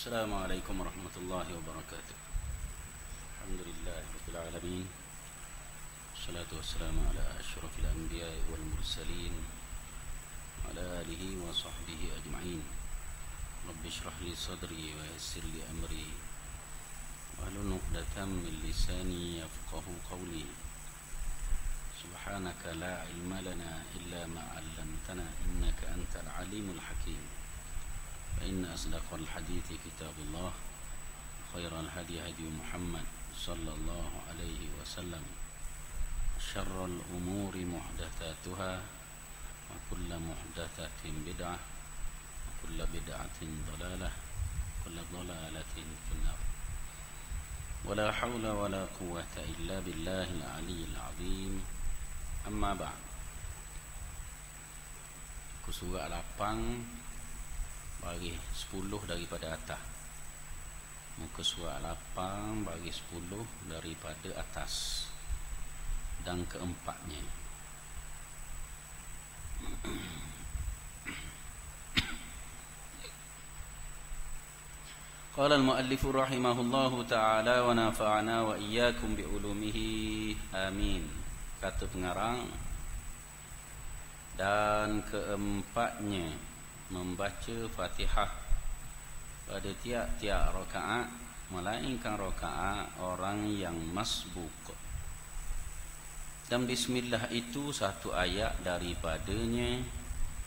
Assalamualaikum warahmatullahi wabarakatuh. Alhamdulillahi rabbil alamin. Wassalatu wassalamu ala asyrafil anbiya'i wal mursalin wa ala alihi wa sahbihi ajma'in. Rabbi shrah li sadri wa yassir li amri wahlul 'uqdatam min lisani yafqahu qawli. Subhanaka la ilma lana illa ma 'allamtana innaka antal alimul hakim. فإن أصدق الحديث كتاب الله خير الهدي هدي محمد صلى الله عليه وسلم شر الأمور محدثاتها وكل محدثة بدعة وكل بدعة ضلالة وكل ضلالة في النار ولا حول ولا قوة إلا بالله العلي العظيم أما بعد Surah Al-Lapang bagi 10 daripada atas. Muka surat 8 bagi 10 daripada atas. Dan keempatnya. Qala al-muallif rahimahullahu ta'ala wa nafa'ana wa iyyakum bi ulumihi amin. Kata pengarang, dan keempatnya membaca Fatihah pada tiap-tiap rakaat melainkan rakaat orang yang masbuk. Dan bismillah itu satu ayat daripadanya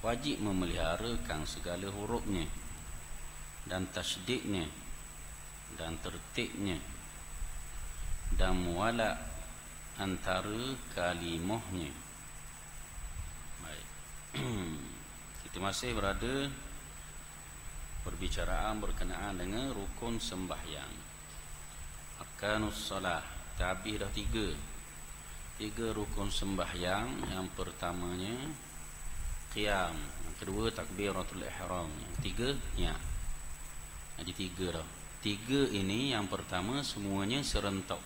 wajib memeliharakan segala hurufnya dan tasydidnya dan tertibnya dan muwala antara kalimahnya. Baik. Kita masih berada perbicaraan berkenaan dengan rukun sembahyang. Arkanus salah. Tapi dah tiga rukun sembahyang. Yang pertamanya qiyam, yang kedua takbiratul ihram, yang tiga ya. Jadi tiga dah. Tiga ini yang pertama semuanya serentak.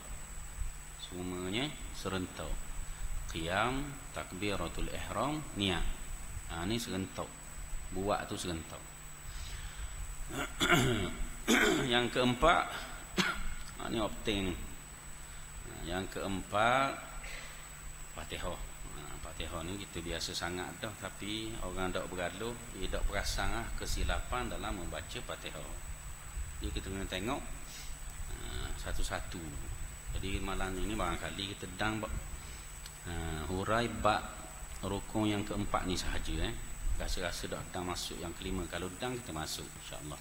Qiyam, takbiratul ihram, niat. Ini serentak. Buat tu serentak. Yang keempat, ini opting. Yang keempat, Fatihah. Fatihah ni kita biasa sangat dah, tapi orang tak bergaduh, dia tak perasan kesilapan dalam membaca Fatihah. Jadi kita kena tengok satu-satu. Jadi malam ini barangkali kita dang hurai bab rukun yang keempat ni sahaja. Rasa-rasa dah masuk yang kelima. Kalau dang kita masuk insya-Allah.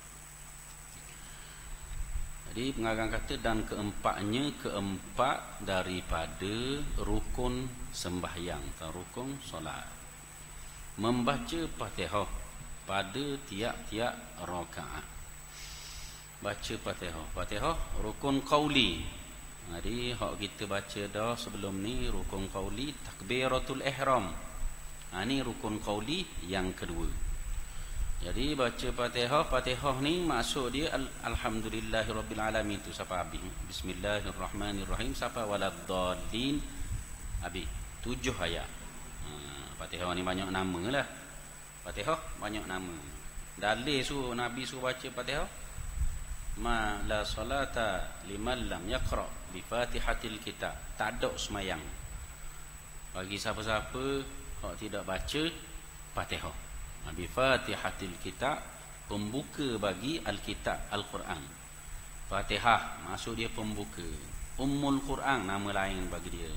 Jadi pengarang kata dan keempatnya keempat daripada rukun sembahyang atau rukun solat. Membaca Fatihah pada tiap-tiap rakaat. Baca Fatihah. Fatihah rukun qauli. Jadi hak kita baca dah sebelum ni rukun qauli takbiratul ihram. Ini rukun qauli yang kedua. Jadi baca Fatihah ni maksud dia alhamdulillahirabbil alamin tu siapa habis. Bismillahirrahmanirrahim siapa waladdallin habis 7 ayat. Fatihah ni banyak nama lah. Fatihah banyak nama. Dalil suruh Nabi suruh baca Fatihah. Ma la salata liman lam yaqra bi Fatihatil kitab. Tak ada semayang bagi siapa-siapa hak tidak baca Fatihah. Bi Fatihatil kitab, pembuka bagi Alkitab Al-Quran. Fatihah maksud dia pembuka. Ummul Quran nama lain bagi dia.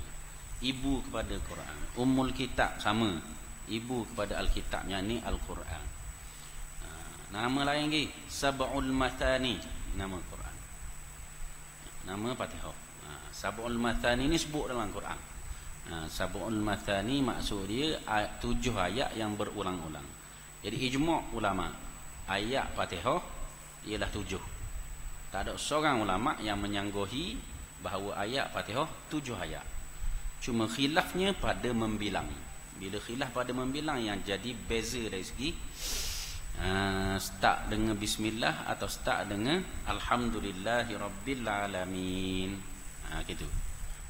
Ibu kepada Quran. Ummul Kitab sama. Ibu kepada Alkitab, yang ni Al-Quran. Nama lain lagi Sab'ul Mathani, nama Quran. Nama Fatihah. Sab'ul Mathani ni sebut dalam Quran. Sab'ul Mathani maksud dia 7 ayat yang berulang-ulang. Jadi ijma' ulama ayat Fatihah ialah 7. Tak ada seorang ulama yang menyangguhi bahawa ayat Fatihah 7 ayat. Cuma khilafnya pada membilang. Bila khilaf pada membilang yang jadi beza dari segi start dengan bismillah atau start dengan alhamdulillahirabbil alamin. Gitu.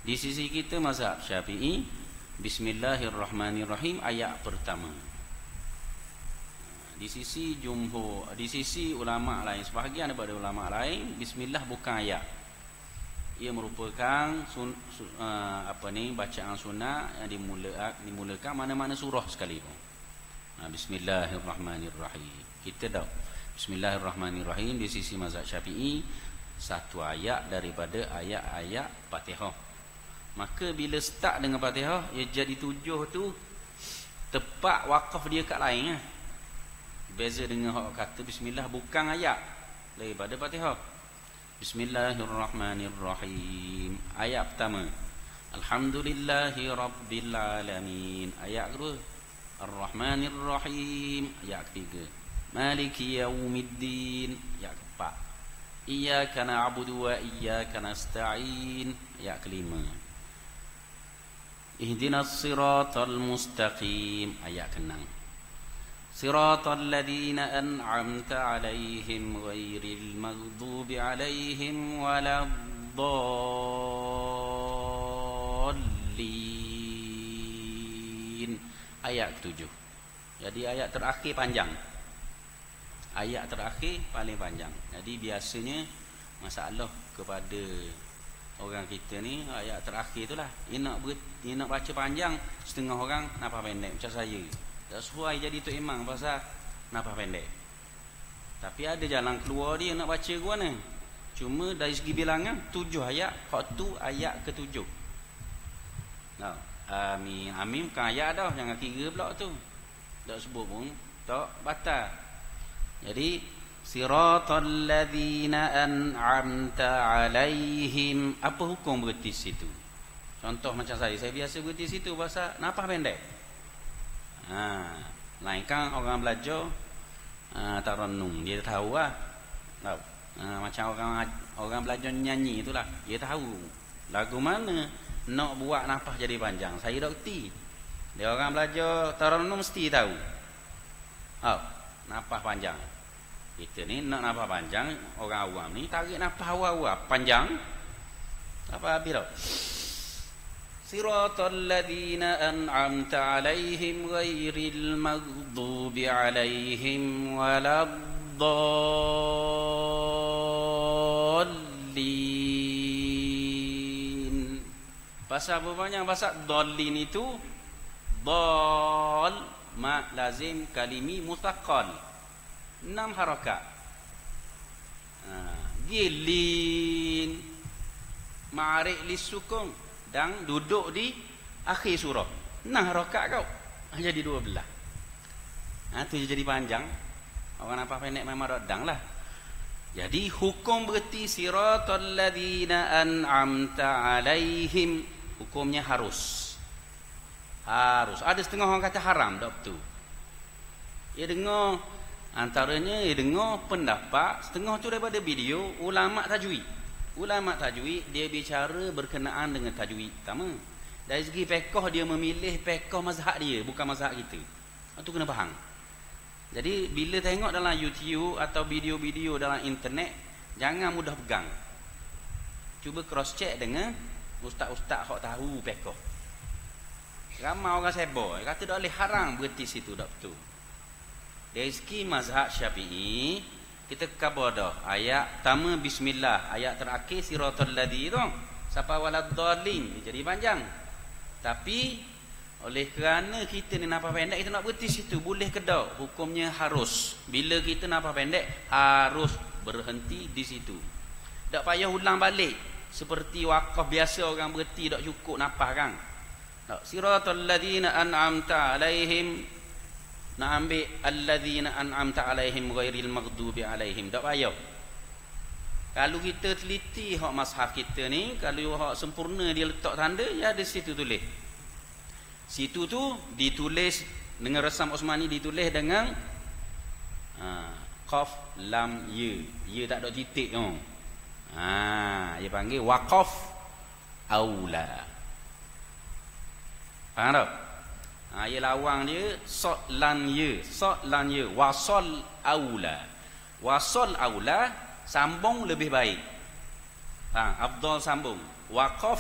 Di sisi kita mazhab Syafi'i, bismillahirrahmanirrahim ayat pertama. Di sisi jumhur, di sisi ulama lain, sebahagian daripada ulama lain, bismillah bukan ayat. Ia merupakan bacaan sunnah yang dimulakan mana-mana surah sekalipun. Bismillahirrahmanirrahim. Kita tahu Bismillahirrahmanirrahim di sisi mazhab Syafi'i satu ayat daripada ayat-ayat Fatihah. Maka bila start dengan Fatihah, ia jadi 7 tu tepat wakaf dia kat lain. Beza dengan hak kata bismillah bukan ayat daripada Fatihah. Bismillahirrahmanirrahim. Ayat pertama, Alhamdulillahi Rabbil Alamin. Ayat kedua, Ar-Rahmanir-Rahim. Ayat ketiga, Maliki Yaumiddin. Ayat keempat, Iyyaka na'budu wa iyyaka nasta'in. Ayat kelima, Ihdinas siratal mustaqim. Ayat keenam, Siratal ladzina an'amta 'alaihim ghairil maghdubi 'alaihim waladdallin. Ayat ke-7. Jadi ayat terakhir panjang. Ayat terakhir paling panjang. Jadi biasanya masalah kepada orang kita ni ayat terakhir itulah. Dia nak baca panjang, setengah orang nafas pendek macam saya. Tak sesuai jadi Tok Imam pasal nafas pendek. Tapi ada jalan keluar dia nak baca ke mana. Cuma dari segi bilangan 7 ayat, hak tu ayat ke-7. Nah, amin. Amin bukan ayat dah, jangan kira pula tu. Tak sebut pun tak batal. Jadi siratal ladzina an'amta 'alaihim, apa hukum berhenti situ? Contoh macam saya biasa berhenti situ pasal nafas pendek. Lain kan orang belajar tarannum, dia tahu lah. Macam orang belajar nyanyi itulah, dia tahu lagu mana nak buat nafas jadi panjang. Saya tak kerti. Dia orang belajar tarannum mesti tahu. Nafas panjang. Kita ni nak nafas panjang, orang awam ni tarik nafas awal-awal panjang. Apa habis tau. Siratal ladzina an'amta 'alaihim ghairil maghdubi 'alaihim waladdallin. Pasal apa banyak pasal dallin itu dal ma lazim kalimi mutaqqal 6 harakat. Gilin ma'arik lisukun dan duduk di akhir surah. 6 harakat kau. Jadi 12. Tu jadi panjang. Orang nafas pendek memang redang lah. Jadi hukum berarti siratal ladzina an'amta 'alaihim, hukumnya harus. Ada setengah orang kata haram, tak betul. Dia dengar antaranya, dia dengar pendapat setengah tu daripada video ulama tajwid. Ulama tajwid dia bicara berkenaan dengan tajwid. Pertama, dari segi fiqh dia memilih fiqh mazhab dia, bukan mazhab kita. Itu kena faham. Jadi bila tengok dalam YouTube atau video-video dalam internet, jangan mudah pegang. Cuba cross check dengan ustaz-ustaz hak tahu fiqh. Ramai orang sebo kata tak boleh, haram berarti situ tak betul. Dari segi mazhab Syafi'i, kita khabar dah ayat pertama bismillah, ayat terakhir siratal ladzi tu sampai waladdallin, jadi panjang. Tapi oleh kerana kita ni nafas pendek, kita nak berhenti situ, boleh ke tak? Hukumnya harus. Bila kita nafas pendek harus berhenti di situ. Tak payah ulang balik seperti wakaf biasa orang berhenti tak cukup nafas kan. Tak, siratal ladzina an'amta 'alaihim, nak ambil alladzina an'amta 'alaihim ghairil maghdubi 'alaihim, tak payah. Kalau kita teliti hak mazhab kita ni, kalau hak sempurna dia letak tanda, ya ada situ tulis. Situ tu ditulis dengan resam Osmani, ditulis dengan qaf lam ya. Ya tak ada titik tu. Dia panggil waqaf aula. Faham tak? Ia lawang dia sod lan ya, wasol aula. Wasol aula, sambung lebih baik. Afdal sambung. Waqaf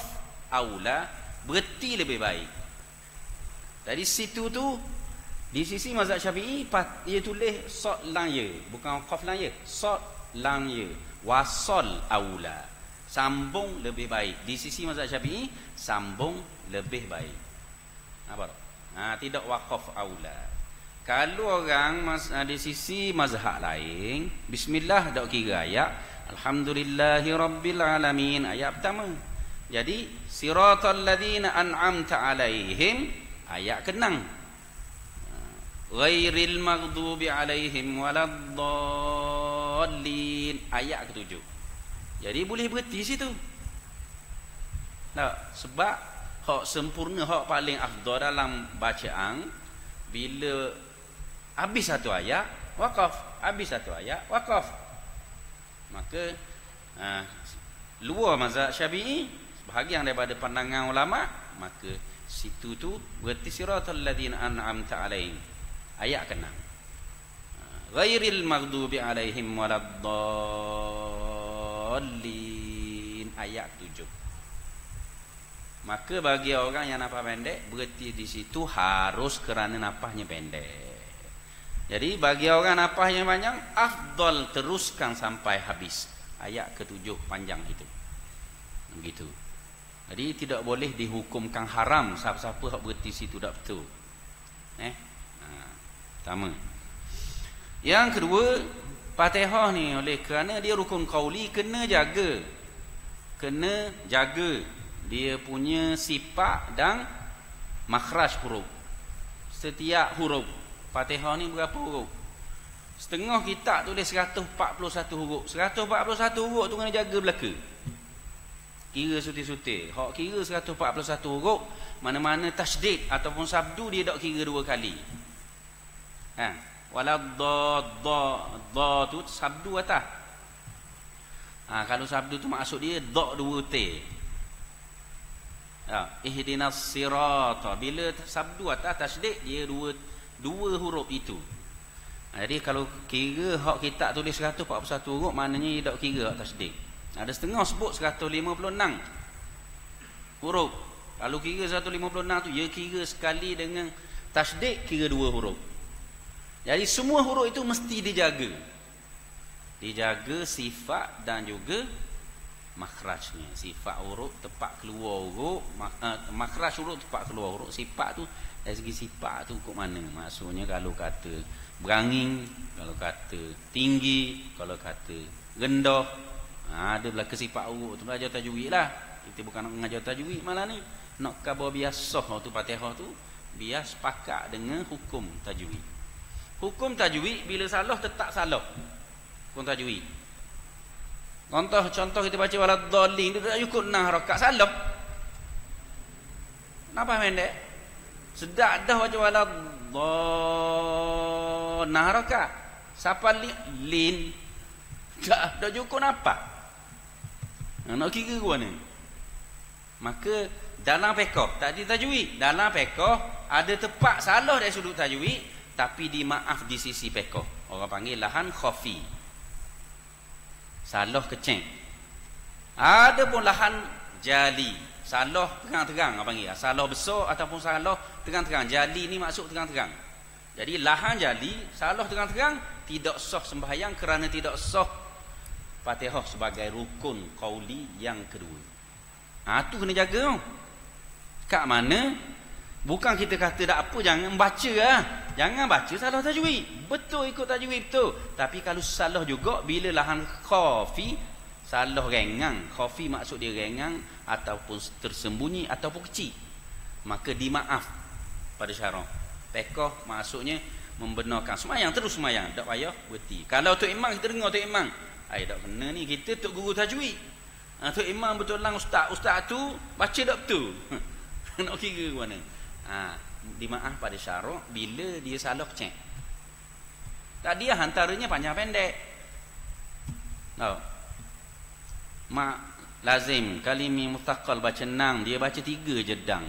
aula, berhenti lebih baik. Dari situ tu Di sisi mazhab Syafi'i dia tulis sad lang ya, bukan qaf lang ya, sad lang ya, wasal aula, sambung lebih baik. Di sisi mazhab Syafi'i sambung lebih baik. Apa? Tidak waqaf aula. Kalau orang di sisi mazhab lain, bismillah dak kira ayat, alhamdulillahirabbil alamin ayat pertama. Jadi siratal ladzina an'amta alaihim ayat ke-6. Ghairil maghdubi alaihim waladdallin ayat ke-7. Jadi boleh berhenti situ. Nah, sebab hak sempurna, hak paling afdal dalam bacaan bila habis satu ayat waqaf, habis satu ayat waqaf. Maka luar mazhab Syafi'i sebahagian daripada pandangan ulama, maka situ tu berarti siratal ladzina an'amta alaihim ayat ke-6. Ghairil maghdubi alaihim waladdallin ayat 7. Maka bagi orang yang nafas pendek, berarti di situ harus kerana nafasnya pendek. Jadi bagi orang nafasnya panjang, afdal teruskan sampai habis ayat ke-7 panjang itu. Begitu. Jadi tidak boleh dihukumkan haram siapa-siapa hak berhenti situ tak betul. Pertama. Yang kedua, Fatihah ni oleh kerana dia rukun qauli, kena jaga. Kena jaga dia punya sifat dan makhraj huruf. Setiap huruf Fatihah ni berapa huruf? Setengah kitab tulis 141 huruf. 141 huruf tu kena jaga belaka. Kira suti-suti. Hak kira 141 huruf, mana-mana tasydid ataupun sabdu dia tak kira dua kali. Wala dha tu sabdu atas. Kalau sabdu tu maksud dia dha dua t. Ihdinas sirata, bila sabdu atas tasydid dia dua huruf itu. Jadi kalau kira hak kitab tulis 141 huruf, maknanya dia tak kira hak tasydid. Ada setengah sebut 156 huruf. Kalau kira 156 tu, dia kira sekali dengan tasydid kira dua huruf. Jadi semua huruf itu mesti dijaga. Dijaga sifat dan juga makhrajnya. Sifat huruf tepat keluar huruf, makhraj huruf tepat keluar huruf. Sifat tu dari segi sifat tu kok mana? Maksudnya kalau kata berangin, kalau kata tinggi, kalau kata rendah, ada belaka sifat huruf tu. Belajar tajwid lah. Kita bukan nak mengajar tajwid malah ni. Nak khabar biasa tu Fatihah tu biar sepakat dengan hukum tajwid. Hukum tajwid bila salah tetap salah. Hukum tajwid. Contoh kita baca waladdallin, dia tak cukup 6 rakaat salah. Kenapa pendek? Sedap dah baca waladdallin 6 rakaat. Siapa lin? Tak cukup apa? Nak kira ke mana? Maka dalam fiqh tadi tajwid, dalam fiqh ada tepat salah dari sudut tajwid, tapi dimaaf di sisi fiqh. Orang panggil lahan khafi. Salah kecil. Ada pun lahan jali. Salah terang-terang apa panggil? Salah besar ataupun salah terang-terang. Jali ni maksud terang-terang. Jadi lahan jali, salah terang-terang, tidak sah sembahyang kerana tidak sah Fatihah sebagai rukun qauli yang kedua. Tu kena jaga. Kat mana? Bukan kita kata tak apa, jangan baca lah. Jangan baca salah tajwid. Betul ikut tajwid betul. Tapi kalau salah juga bila lahan khafi, salah rengang. Khafi maksud dia rengang ataupun tersembunyi ataupun kecil, maka dimaaf pada syarak. Fiqh maksudnya membenarkan semayang, terus semayang, tak payah berhenti. Kalau Tok Imam kita dengar Tok Imam, tak kena ni, kita tok guru tajwid. Tok Imam betul lang ustaz tu baca tak betul. Nak kira ke mana? Dimaaf pada syarak bila dia salah kecil. Tadi antaranya panjang pendek. Mak lazim kalimi mustaqal baca 6, dia baca 3 jedang.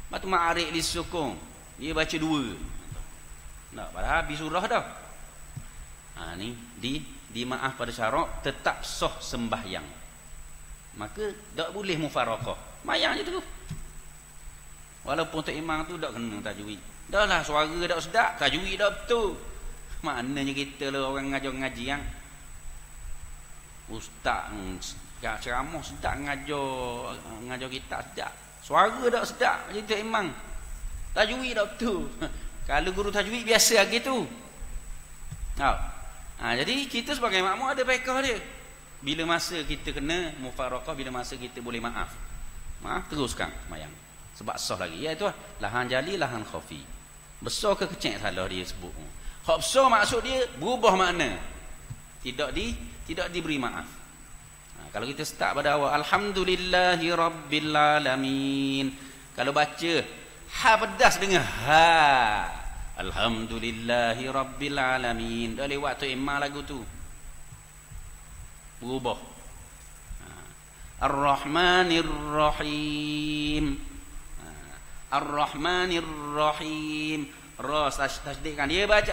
Batu ma'arik li sukung, dia baca 2. Padahal habis surah dah. Ni dimaaf pada syarak, tetap sah sembahyang. Maka tak boleh mufaraqah. Mayang je tu. Walaupun Tok Imam tu tak kena tajwid. Dah lah suara dak sedap, tajwid dak betul. Maknanya kita lah orang ngajar ngaji yang ustaz ceramah sedap, ngajar kita sedap. Suara dak sedap macam tu memang. Tajwid dak betul. Kalau guru tajwid biasa gitu. Jadi kita sebagai makmum ada fiqh dia. Bila masa kita kena mufaraqah, bila masa kita boleh maaf teruskan semayang. Sebab sah lagi. Iaitu lahan jali, lahan khafi. Besar ke kecil salah dia sebut. Hak besar maksud dia berubah makna. Tidak diberi maaf. Kalau kita start pada awal alhamdulillahi rabbil alamin. Kalau baca ha pedas dengan ha. Alhamdulillahi rabbil alamin. Dah lewat tu imam lagu tu. Berubah. Ar-Rahmanir Rahim. Ar-Rahmanir Rahim. Ra tasydid kan. Dia baca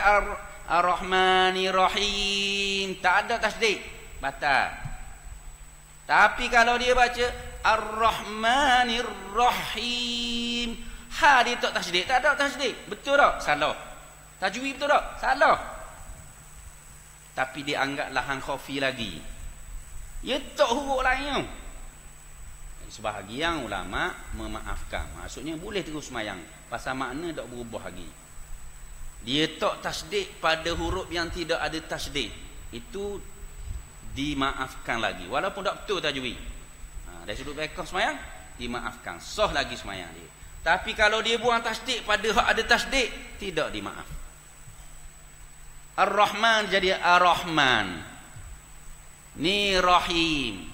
Ar-Rahmanir Rahim. Tak ada tasydid. Batal. Tapi kalau dia baca Ar-Rahmanir Rahim, ha dia tak tasydid. Tak ada tasydid. Betul tak? Salah. Tajwid betul tak? Salah. Tapi dia anggap lahan khafi lagi. Dia tak huruf lain. Sebahagian ulama memaafkan. Maksudnya boleh terus semayang. Pasal makna tak berubah lagi. Dia tak tasydid pada huruf yang tidak ada tasydid. Itu dimaafkan lagi. Walaupun tak betul tajwid. Dari sudut fiqh semayang, dimaafkan. Sah lagi semayang dia. Tapi kalau dia buang tasydid pada hak ada tasydid, tidak dimaaf. Ar-Rahman jadi Ar-Rahman. Ni Rahim.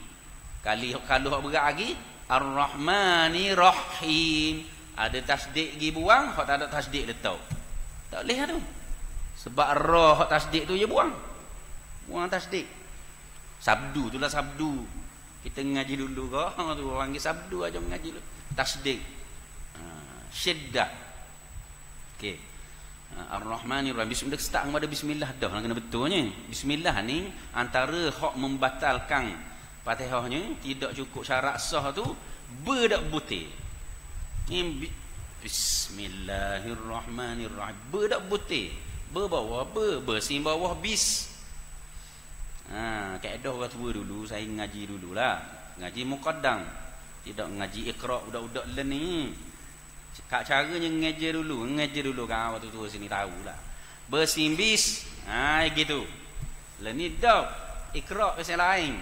Kalau hak berat lagi Ar-Rahmani Rahim. Ada tasydid pergi buang, hak tak ada tasydid letak. Tak boleh tu. Sebab ra hak tasydid tu je buang. Buang tasydid. Sabdu itulah sabdu. Kita ngaji dulu kau tu orang panggil sabdu aja mengaji dulu. Tasydid. Syiddah. Okey. Ar-Rahmanir Rahim. Bismillah start kepada bismillah dah kena betulnya. Bismillah ni antara hak membatalkan Fatihahnya tidak cukup syarat sah tu berdak butir. Ni Bismillahirrahmanirrahim. Berdak butir. Berbawah bersin bawah bis. Kaedah orang tua dulu saya ngaji dululah. Ngaji muqaddam. Tidak ngaji iqra budak-budak len ni. Kak caranya ngajar dulu kan waktu tua sini tahulah. Bersin bis. Gitu. Len ni dah iqra pasal lain.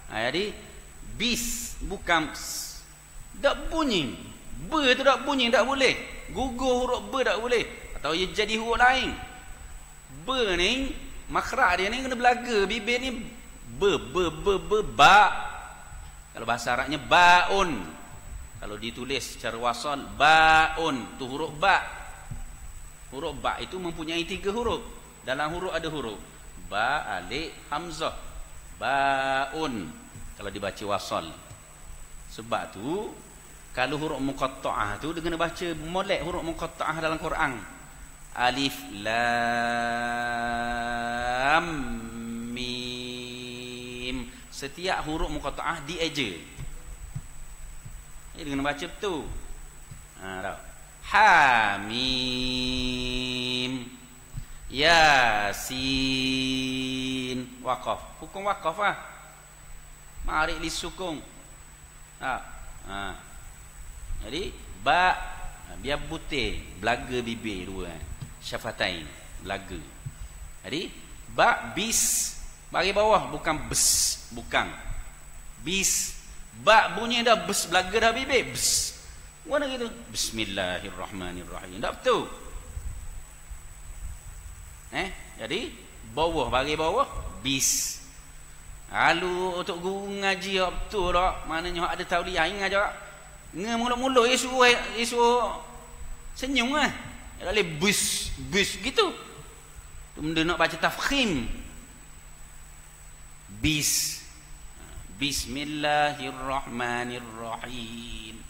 Jadi bis bukan tak bunyi. Ber tu tak bunyi, tak boleh. Gugur huruf ber tak boleh. Atau ia jadi huruf lain. Ber ni makhraj dia ni kena belaga. Bibir ni ba. Kalau bahasa Arabnya baun. Kalau ditulis secara wasal baun tu huruf ba. Huruf ba itu mempunyai 3 huruf. Dalam huruf ada huruf ba, alif, hamzah. Baun kalau dibaca wasal. Sebab tu kalau huruf muqatta'ah tu dia kena baca molek huruf muqatta'ah dalam Quran. Alif lam mim. Setiap huruf muqatta'ah dieja. Dia kena baca betul. Ha mim. Yasin. Waqaf. Hukum waqaf lah. Ma'rik li sukung. Jadi ba biar butir, belaga bibir dua. Syafatain, belaga. Jadi ba bis bagi bawah bukan bes, bukan. Bis ba bunyi dah bes, belaga dah bibir bes. Mana gitu? Bismillahirrahmanirrahim. Tak betul. Jadi bawah bagi bawah bis. Lalu untuk guru ngaji betul tak? Maknanya ada tauliah ngajar. Mula-mula suruh senyum lah. Boleh bis gitu. Benda nak baca tafkhim. Bis. Bismillahirrahmanirrahim.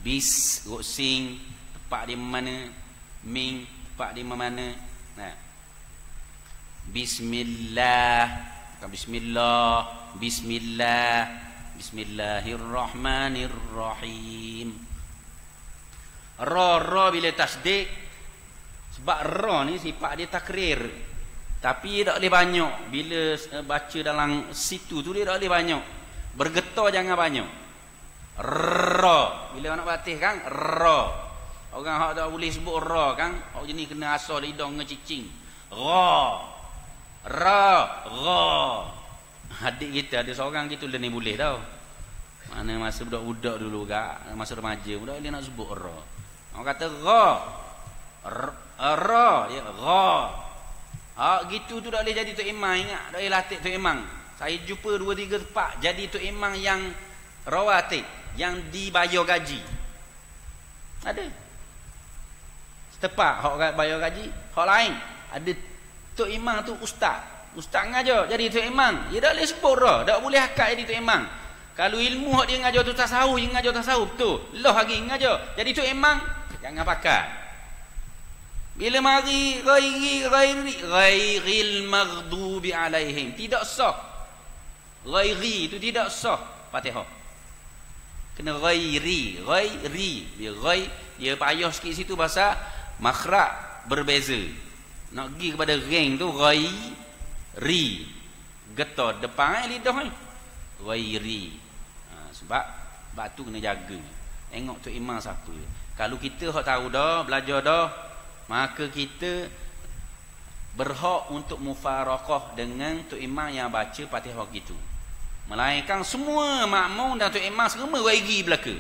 Bis sing tepat di mana, ming tepat di mana. Bismillah, bukan bismillah, bismillah, bismillahirrahmanirrahim. Ra bila tasdid, sebab ra ni sifat dia takrir. Tapi dia tak boleh banyak. Bila baca dalam situ tu dia tak boleh banyak. Bergetar jangan banyak. Ra. Bila nak batih kan ra. Orang hak tak boleh sebut ra kan, hak jenis kena asal lidah ngecicing. Ra. Adik kita ada seorang gitu ni boleh tau. Mana masa budak-budak dulu gak, masa remaja budak dia nak sebut ra. Orang kata ra. Ya ra. Gitu tu tak boleh jadi tok imam, ingat. Tak boleh latih tok imam. Saya jumpa 2-3 tempat jadi tok imam yang rawatib, yang dibayar gaji. Ada. Tepat hak bayar gaji, hak lain ada tok imam tu ustaz ngajar jadi tok imam, dia tak boleh sebut dah, tak boleh akad jadi tok imam. Kalau ilmu hak dia ngajar tu tasawuf, dia ngajar tasawuf tu loh lagi ngajar jadi tok imam, jangan pakai. Bila mari ghairil maghdubi alaihim, tidak sah. Ghairi itu tidak sah Fatihah, kena ghairi. Dia payah sikit situ bahasa makhraj berbeza. Nak pergi kepada ring tu ghairi, getar depan lidah ni ghairi. Sebab batu kena jaga. Tengok tok imam siapa. Kalau kita hak tahu dah, belajar dah, maka kita berhak untuk mufaraqah dengan tok imam yang baca Fatihah gitu. Melainkan semua makmum dan tok imam semua ghairi belaka,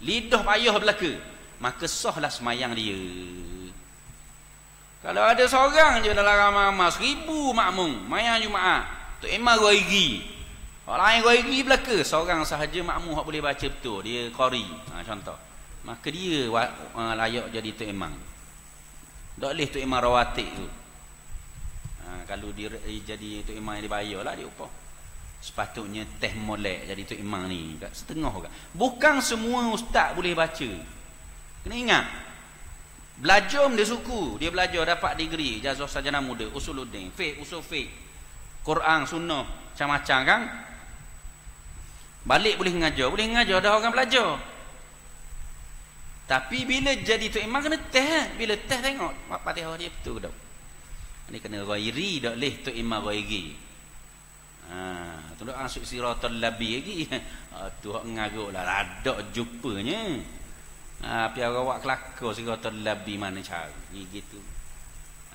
lidah payah belaka, maka sahlah semayang dia. Kalau ada seorang je dalam ramai-ramai 1000 makmum mayang Jumaat, tok imam ghairi, orang lain ghairi belaka, seorang sahaja makmum hak boleh baca betul, dia qari, contoh, maka dia layak jadi tok imam. Tak boleh tok imam rawatib tu. Kalau dia jadi tok imam yang dibayarlah dia upah. Sepatutnya teh molek jadi tok imam ni setengah orang. Bukan semua ustaz boleh baca. Kena ingat, belajar dia suku, dia belajar dapat degree jazah sarjana muda, usuluddin, fiqh, usul fiqh, Quran, sunnah, macam-macam kan. Balik boleh mengajar dah orang belajar. Tapi bila jadi tok imam kena teh, bila teh tengok Fatihah dia betul ke tak. Ni kena ghairi, tak leh tok imam ghairi. Tu dak masuk siratal labi lagi. Tu hak ngaruklah radak jupanya. Tapi awak kelakar siratal labi mana cara ni gitu.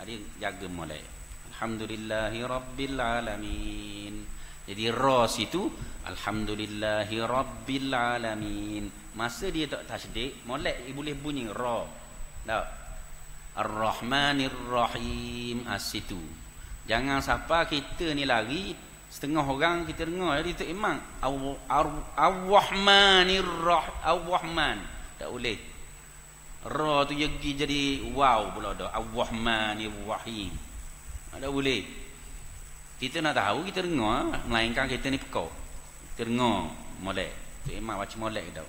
Dia jaga molek. Alhamdulillahi rabbil alamin. Jadi ra situ alhamdulillahi rabbil alamin. Masa dia tak tasydid, molek boleh bunyi ra. Tak. Ar-Rahmanir Rahim situ. Jangan siapa kita ni lari setengah orang kita dengar jadi tok imam Ar-Rahmanir Rahman. Tak boleh. Ra tu jadi wow pula dah. Ar-Rahmanir Rahim. Tak boleh. Kita nak tahu, kita dengar, melainkan kita ni pekau. Kita dengar molek. Tok imam baca molek dah.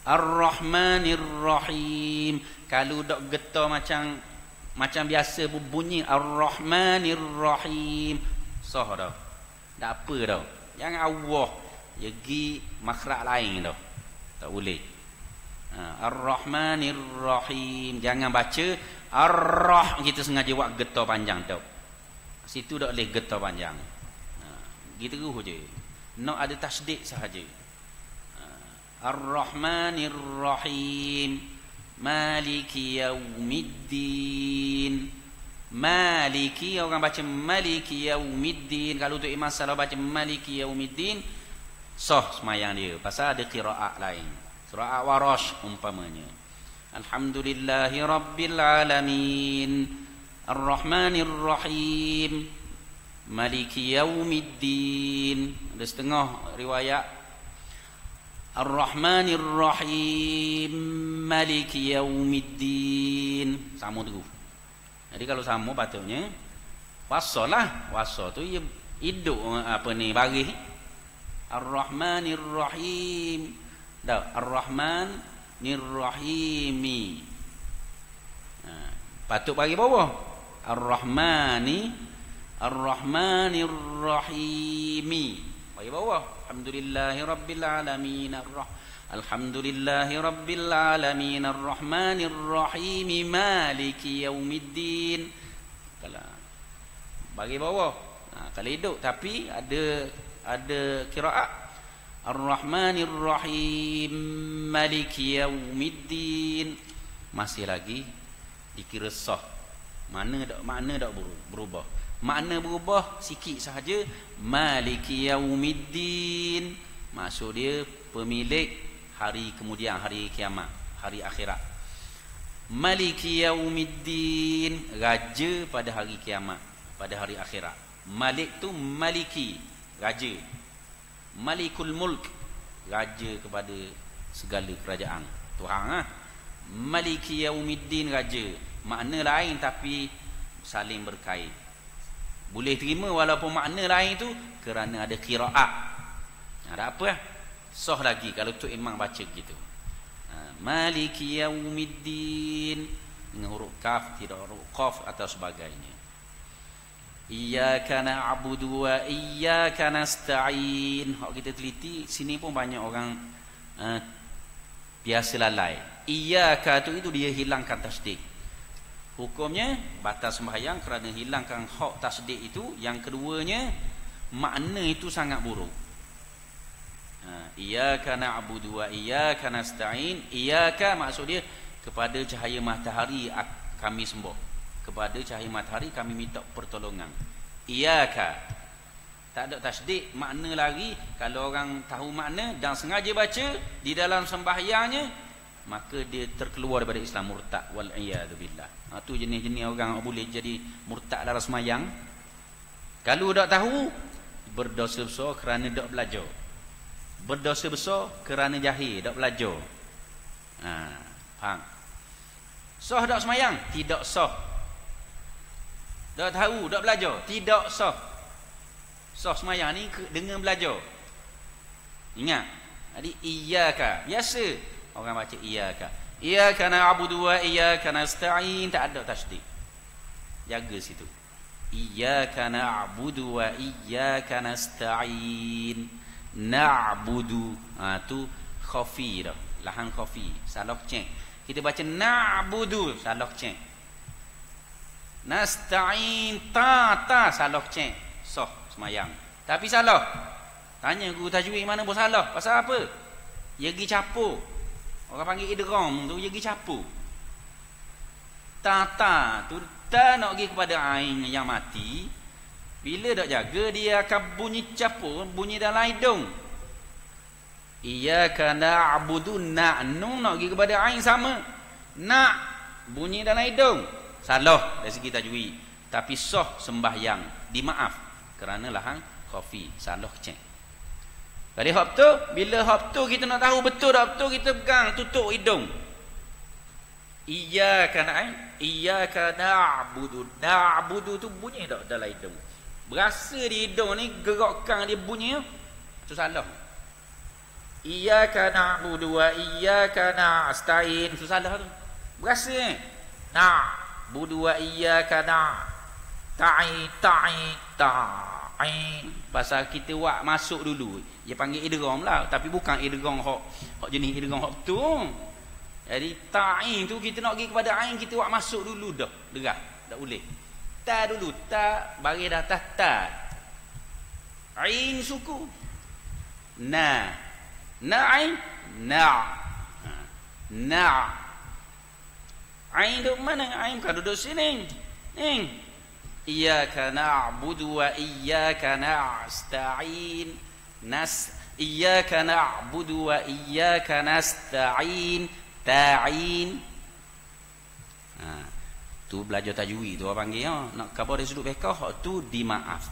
Ar-Rahmanir Rahim. Kalau dak getar macam biasa bunyi Ar-Rahmanir Rahim, sah dah. Tak apa dah. Jangan Allah pergi makhraj lain dah. Tak boleh. Ar-Rahmanir Rahim. Jangan baca Ar-Rah kita sengaja buat getar panjang dah. Situ tak boleh getar panjang. Gitu je. Nak ada tasydid sahaja. Ar-Rahmanir Rahim. Maliki yaumiddin. Maliki, orang baca Maliki yaumiddin. Kalau tu imam salah baca Maliki yaumiddin, sah semayang dia. Pasal ada qiraat lain, qiraat Warash umpamanya. Alhamdulillahi rabbil alamin, Ar-Rahmanir Rahim, Maliki yaumiddin. Ada setengah riwayat Ar-Rahmanir Rahim, Maliki yaumiddin. Sama tu. Jadi kalau sama patutnya wasal lah. Wasal tu ia hidup apa ni baris. Ar-Rahmanir Rahim. Dah Ar-Rahmanir Rahimi. Patut bagi bawah. Ar-Rahmanir Rahimi. Bagi bawah. Alhamdulillahi rabbil alamin. Alhamdulillahi rabbil alamin arrahmanir rahim maliki yaumiddin. Kalau bagi bawah, kalau hidup tapi ada qiraat arrahmanir rahim maliki yaumiddin, masih lagi dikira sah. Makna dak berubah. Makna berubah sikit sahaja. Maliki yaumiddin, maksud dia pemilik hari kemudian, hari kiamat, hari akhirat. Maliki yaumiddin, raja pada hari kiamat, pada hari akhirat. Malik tu maliki, raja. Malikul mulk, raja kepada segala kerajaan, Tuhan. Maliki yaumiddin, raja. Makna lain tapi saling berkait. Boleh terima walaupun makna lain tu kerana ada qiraat. Ada apa? Sah lagi kalau tu imam baca gitu. Maliki yaumiddin dengan huruf kaf, tidak huruf qaf atau sebagainya. Iyyaka na'budu wa iyyaka nasta'in. Hak kita teliti sini pun banyak orang biasa lalai. Iyyaka tu itu dia hilangkan tasdid. Hukumnya batal sembahyang kerana hilangkan hak tasdid itu. Yang keduanya, makna itu sangat buruk. Iyyaka na'budu wa iyyaka nasta'in. Iyyaka maksud dia kepada cahaya matahari kami sembah, kepada cahaya matahari kami minta pertolongan. Iyyaka tak ada tasdid. Makna lagi, kalau orang tahu makna dan sengaja baca di dalam sembahyangnya, maka dia terkeluar daripada Islam, murtad, wal iyadu billah. Tu jenis-jenis orang boleh jadi murtad dalam semayang. Kalau tak tahu, berdosa besar kerana tak belajar. Berdosa besar kerana jahil, tak belajar. Faham? Sah tak semayang? Tidak sah. Tak tahu, tak belajar? Tidak sah. Sah semayang ni dengan belajar. Ingat. Jadi iyyaka, biasa orang baca iyyaka. Iyyaka na'budu wa iyyaka nasta'in, tak ada tasdid. Jaga situ. Iyyaka na'budu wa iyyaka nasta'in. Na'budu, tu khafi dah. Lahan khafi, salah ceng. Kita baca na'budu, salah ceng. Nasta'in, ta salah ceng. Sah semayang. Tapi salah. Tanya guru tajwid mana pun salah. Pasal apa? Dia pergi capur. Orang panggil idgham tu, dia pergi capur. Ta tu, ta nak pergi kepada ain yang mati. Bila tak jaga, dia akan bunyi capur, bunyi dalam hidung. Iyyaka na'budu, nun nak pergi kepada ain sama. Nak bunyi dalam hidung. Salah dari segi tajwid. Tapi sah sembahyang, dimaaf kerana lahan khafi, salah cek. Jadi hak tu, bila hak tu kita nak tahu betul tak betul, kita pegang tutup hidung. Iyyaka na'budu. Na'budu tu bunyi tak dalam hidung. Berasa di hidung ni gerakkan dia bunyi tu salah. Iyyaka na'budu wa iyyaka nasta'in, tu salah tu. Berasa na'budu wa iyyaka nasta'in. Pasal kita buat masuk dulu. Dia panggil idgham lah, tapi bukan idgham hak jenis idgham hak tu. Jadi ta'in tu kita nak pergi kepada ain, kita buat masuk dulu dah. Derah, tak boleh. Ta dulu, ta bagi dah atas ta. Ain suku. Ain, na. Ain duduk mana? Ain bukan duduk sini. Iyyaka na'budu wa iyyaka nasta'in. Iyyaka na'budu wa iyyaka nasta'in. Ta'in. Tu belajar tajwid tu orang panggil nak khabar dari sudut fiqh tu dimaaf.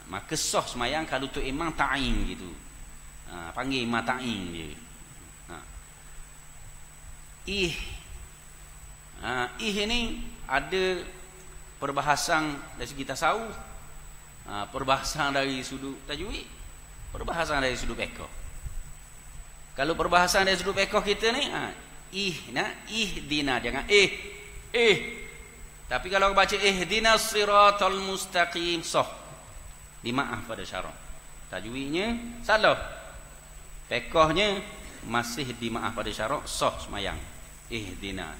Maka sah semayang kalau tu imam ta'in gitu. Panggil imam ta'in dia. Ini ada perbahasan dari segi tasawuf, perbahasan dari sudut tajwid, perbahasan dari sudut fiqh. Kalau perbahasan dari sudut fiqh kita ni, ihdina, jangan tapi kalau baca ihdinas siratal mustaqim, sah, dimaaf pada syarak. Tajwidnya salah, Pekohnya masih dimaaf pada syarak sah semayang. Ihdina.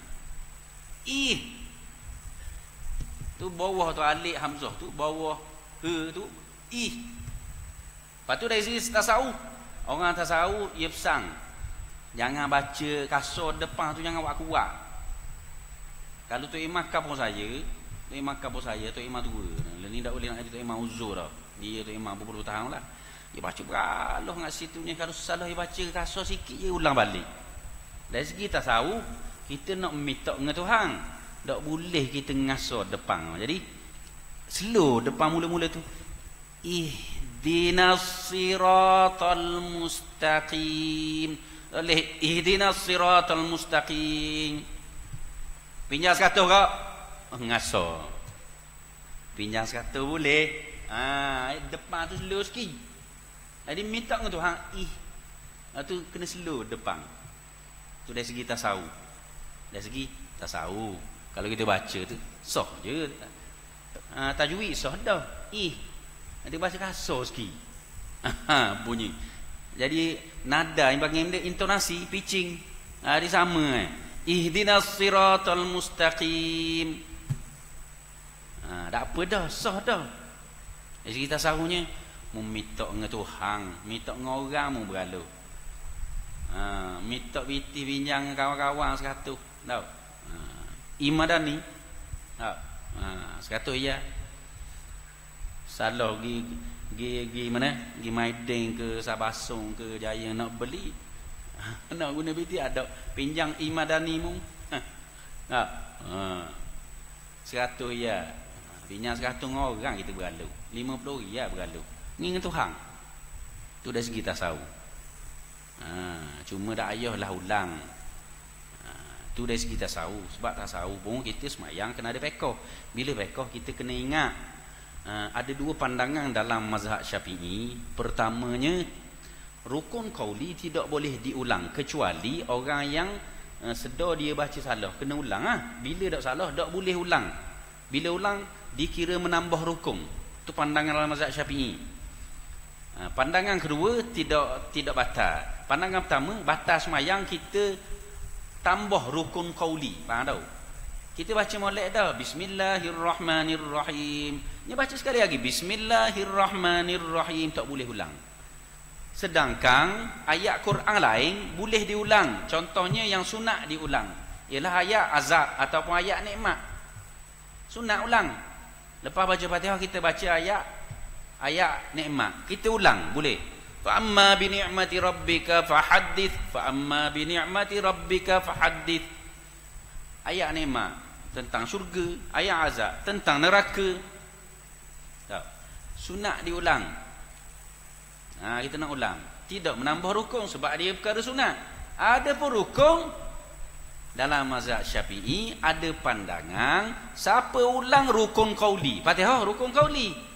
Tu bawah tu alif hamzah tu bawah tu Lepas tu dari segi tasawuf, orang tasawuf ia pesang jangan baca kasar depan tu, jangan buat kuat. Kalau tu imam kapur saya, tu imam kapur saya, tu imam tua ni tak boleh nak jadi tu imam uzur tau. Dia tu imam berpuluh tahun lah, dia baca beraloh kat situ ni. Kalau salah dia baca kasar sikit je ulang balik. Dari segi tasawuf kita nak minta dengan Tuhan, tak boleh kita ngasar depan. Jadi slow depan mula-mula tu, ihdinas siratal mustaqim. Oleh ihdinas siratal mustaqim. Pinjam sekata kau ngasar. Pinjam sekata boleh. Depan tu slow sikit. Jadi minta dengan Tuhan, tu kena slow depan. Tu dari segi tasawuf. Dari segi tasawuf. Kalau kita baca tu sah je. Tajwid sah dah. Dia baca kasar sikit. Bunyi. Jadi nada yang bagi dia intonasi, pitching. Dia sama ihdinas siratal mustaqim. Tak apa dah, sah dah. Dari segi tasawufnya minta dengan Tuhan, minta dengan orang mu bergaluh. Minta biti pinjang kawan-kawan sekatu. Tahu? Imadani. Sekatu ya. Salah gi mana? Gi Maidin ke Sabasong ke Jaya nak beli. Nak guna biti ada pinjang imadani mu. Sekatu ya. Pinjang sekatu orang kita bergaluh. 50 ya bergaluh. Ni dengan Tuhan. Tu dari segi tasawuf. Cuma dak ayahlah ulang. Tu dari segi tasawuf. Sebab tasawuf pun kita semayang kena ada pekoh. Bila pekoh kita kena ingat ada dua pandangan dalam mazhab Syafi'i. Pertamanya, rukun qauli tidak boleh diulang kecuali orang yang sedar dia baca salah kena ulang. Bila tak salah tak boleh ulang. Bila ulang dikira menambah rukun. Itu pandangan dalam mazhab Syafi'i. Pandangan kedua tidak batal. Pandangan pertama, batal semayang kita tambah rukun qauli. Faham tahu? Kita baca molek dah Bismillahirrahmanirrahim. Ni baca sekali lagi Bismillahirrahmanirrahim, tak boleh ulang. Sedangkan ayat Quran lain boleh diulang. Contohnya yang sunat diulang ialah ayat azab ataupun ayat nikmat. Sunat ulang. Lepas baca Fatihah kita baca ayat nikmat, kita ulang boleh. Fa amma bi ni'mati rabbika fahaddits, fa amma bi ni'mati rabbika fahaddits. Ayat nikmat tentang syurga, ayat azab tentang neraka. Tak. Sunat diulang. Kita nak ulang. Tidak menambah rukun sebab dia perkara sunat. Ada pun rukun dalam mazhab Syafi'i ada pandangan siapa ulang rukun qauli. Fatihah rukun qauli.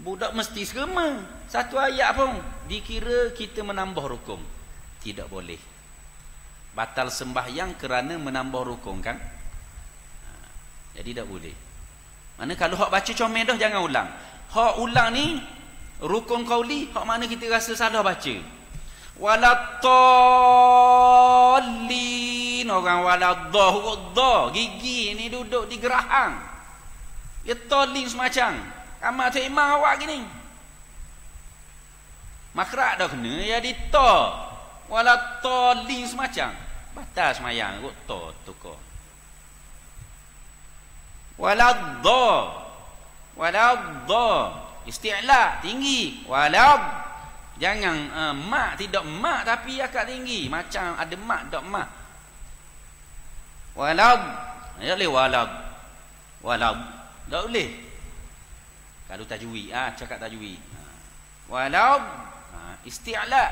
Budak mesti serema. Satu ayat pun dikira kita menambah rukun. Tidak boleh. Batal sembahyang kerana menambah rukun kan? Jadi tak boleh. Mana kalau hak baca comel dah jangan ulang. Hak ulang ni rukun qauli, hak mana kita rasa salah baca. Walatallin, orang waladdah huruf dha, gigi ni duduk di gerahang. Dia tallin semacam. Amat tu imam awak gini. Makrak dah kena ya di ta. Walatallin semacam. Batal semayang huruf ta tukar. Waladha isti'la tinggi. Jangan mak tidak mak tapi akak tinggi. Macam ada mak tak mak. Ya boleh walad. Tak boleh. Kalau tajwid cakap tajwid. Isti'la.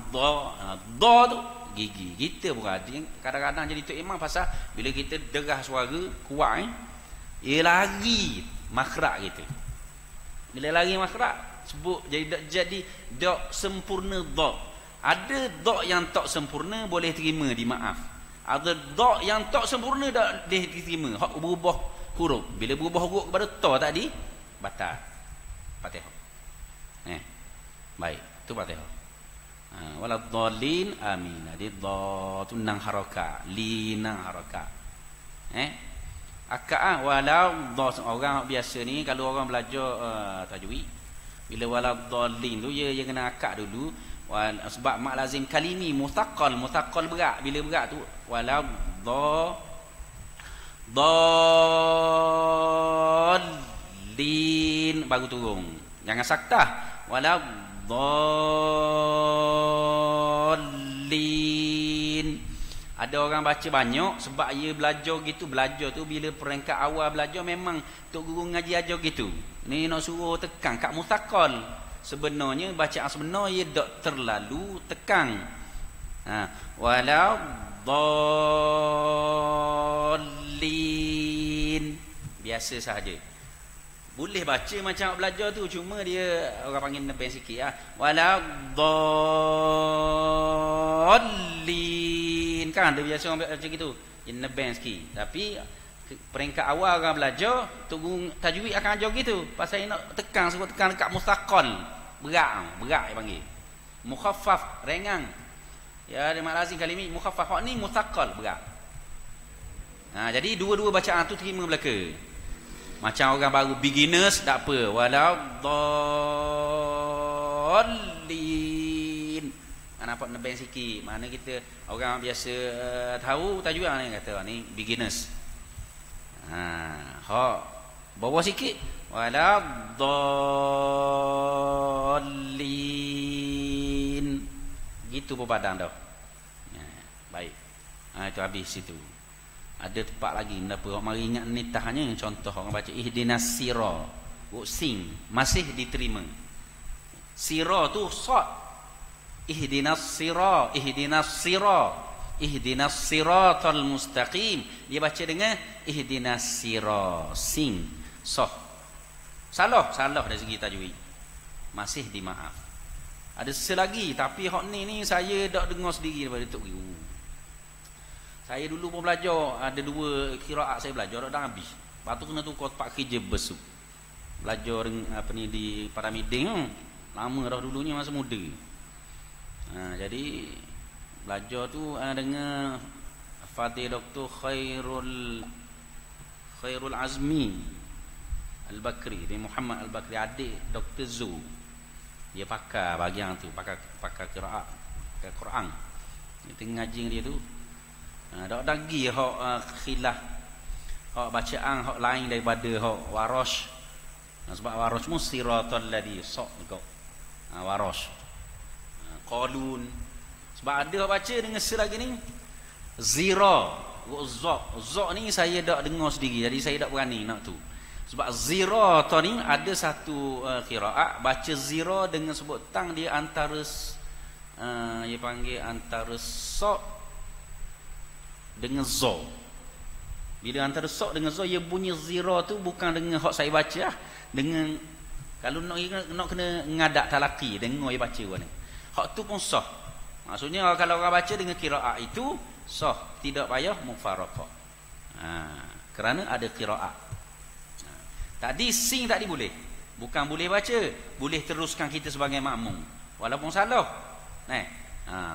Dha tu gigi. Kita pun ada kadang-kadang jadi tok imam pasal bila kita derah suara kuat ia lari makrak kita. Bila lari makrak sebut jadi dak sempurna dha. Ada dha yang tak sempurna boleh terima dimaaf. Ada dha yang tak sempurna tak boleh diterima. Hak berubah huruf. Bila berubah huruf kepada ta tadi batal Fatihah. Baik. Tu tu Fatihah. Waladdallin amin. Jadi dha tu nang harakat, li nang harakat. Akak walau dha orang biasa ni kalau orang belajar tajwid bila waladdallin tu dia kena akak dulu sebab mak lazim kalimi muthaqqal berat. Bila berat tu waladdallin baru turun. Jangan saktah waladdallin. Ada orang baca banyak sebab ia belajar tu bila peringkat awal belajar memang tok guru ngaji ajar gitu. Ni nak suruh tekan kat muthaqqal. Sebenarnya bacaan sebenar ia tak terlalu tekan. Waladdallin biasa sahaja. Boleh baca macam belajar tu, cuma dia orang panggil nebeng sikit waladdallin kan dia biasa orang baca gitu, dia nebeng sikit. Tapi peringkat awal orang belajar tu tajwid akan ajar gitu. Pasal nak tekan dekat mustaqal, berat dia panggil. Mukhaffaf ringan. Ya ada mak lazim kalimi mukhaffaf, hak ni mustaqal berat. Jadi dua-dua bacaan tu terima belaka. Macam orang baru beginners tak apa, waladdallin. Nampak nebeng sikit. Mana kita orang biasa tahu tajwid ni kata ni beginners. Bawah sikit waladdallin. Gitu berpadang dah. Baik. Itu habis situ. Ada tempat lagi kenapa orang mari ingat ni tahanya contoh orang baca ihdinas sira. Sing masih diterima. Sira tu sad. Ihdinas siratal mustaqim. Dia baca dengan ihdinas sira, sing, sah. Salah dari segi tajwid. Masih dimaaf. Ada selagi tapi hak ni saya dak dengar sendiri daripada tok guru. Saya dulu pun belajar, ada 2 qiraat saya belajar dak habis. Lepas tu kena tukar tempat kerja besuk. Belajar di Paramiding. Lama dah dulunya masa muda. Jadi belajar tu dengan Fadil Dr. Khairul Azmi Al-Bakri, dia Muhammad Al-Bakri, adik Dr. Zu. Dia pakar bahagian tu, pakar qiraat, pakar Quran. Dia tengah ngaji dia tu. Dak lagi hak khilaf, hak bacaan hak lain daripada hak warash. Sebab warash mu siratal ladzi sok kau. Warash. Qalun. Sebab ada hak baca dengan selagi ni zira, zak ni saya dak dengar sendiri, jadi saya dak berani nak tu. Sebab zira tu ni ada satu qiraat baca zira dengan sebut tang dia antara dia panggil antara sok dengan za. Bila antara sok dengan za, ia bunyi zira tu bukan dengan hak saya baca dengan kalau nak kena ngadak talaki dengar dia baca ni. Hak tu pun sah. Maksudnya kalau orang baca dengan qiraat itu sah, tidak payah mufaraqah. Kerana ada qiraat. Tadi sing tadi boleh. Bukan boleh baca, boleh teruskan kita sebagai makmum walaupun salah.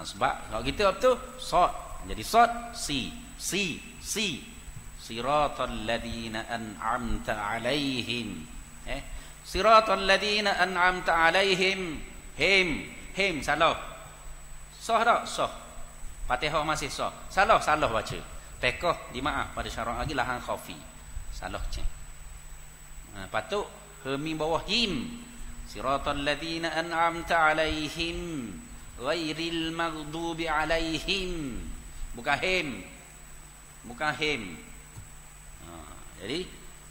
Sebab kalau kita betul sad. Jadi sad si siratal ladzina an'amta alaihim. Siratal ladzina an'amta alaihim. Him salah. Sah tak? Sah. Fatihah masih sah. Salah baca. Pekoh dimaaf pada syarat lagi lahan khafi. Salah cek. Patut hemi bawah him. Siratal ladzina an'amta alaihim ghairil maghdubi alaihim. Bukan him. Jadi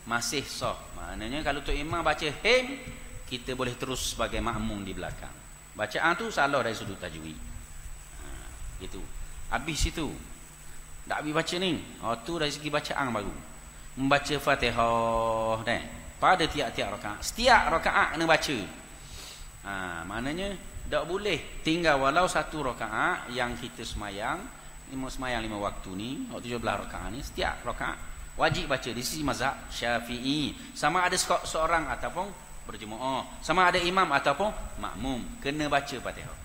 masih sah. Maknanya kalau Tok Imam baca him, kita boleh terus sebagai makmum di belakang. Bacaan tu salah dari sudut tajwid. Gitu. Habis itu. Tak habis baca ni. Tu dari segi bacaan baru. Membaca Fatihah pada tiap-tiap rakaat. Setiap rakaat kena baca. Maknanya tak boleh tinggal walau satu rakaat yang kita semayang 5 waktu ni, 17 rakaat ni, setiap rakaat wajib baca di sisi mazhab Syafi'i. Sama ada seorang ataupun berjemaah, sama ada imam ataupun makmum, kena baca Fatihah.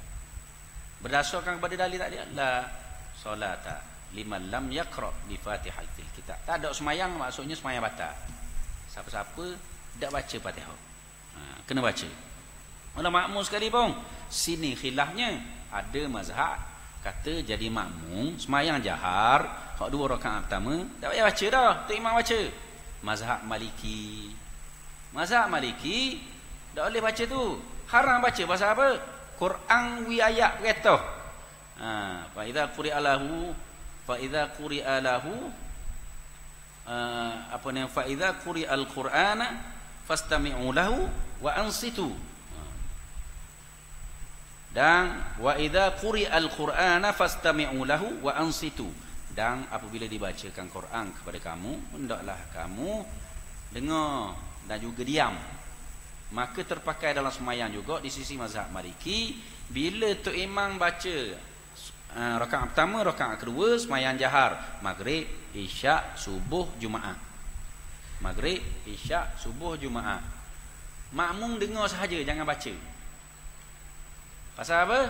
Berdasarkan kepada dalil tadi, la solata liman lam yaqra bi Fatihatil Kitab. Tak ada semayang, maksudnya semayang batal. Siapa-siapa tak baca Fatihah, kena baca. Kalau makmum sekali pun, sini khilafnya. Ada mazhab kata jadi makmum semayang jahar, hak 2 rakaat pertama tak payah baca dah, tu imam baca. Mazhab Maliki tak boleh baca tu, haram baca. Pasal apa? Quran wi ayat berkata, fa idza quri'a lahu fa idza quri'al qur'ana fastami'u lahu wa ansitu. Dan wa idza quri'al qur'ana fastami'u lahu wa ansitu. Dan apabila dibacakan Quran kepada kamu, hendaklah kamu dengar dan juga diam. Maka terpakai dalam semayang juga di sisi mazhab Maliki, bila tu imam baca rakaat pertama, rakaat kedua semayang jahar, maghrib, isyak, subuh, Jumaat. Maghrib, isyak, subuh, Jumaat. Makmum dengar sahaja, jangan baca. Pasal apa?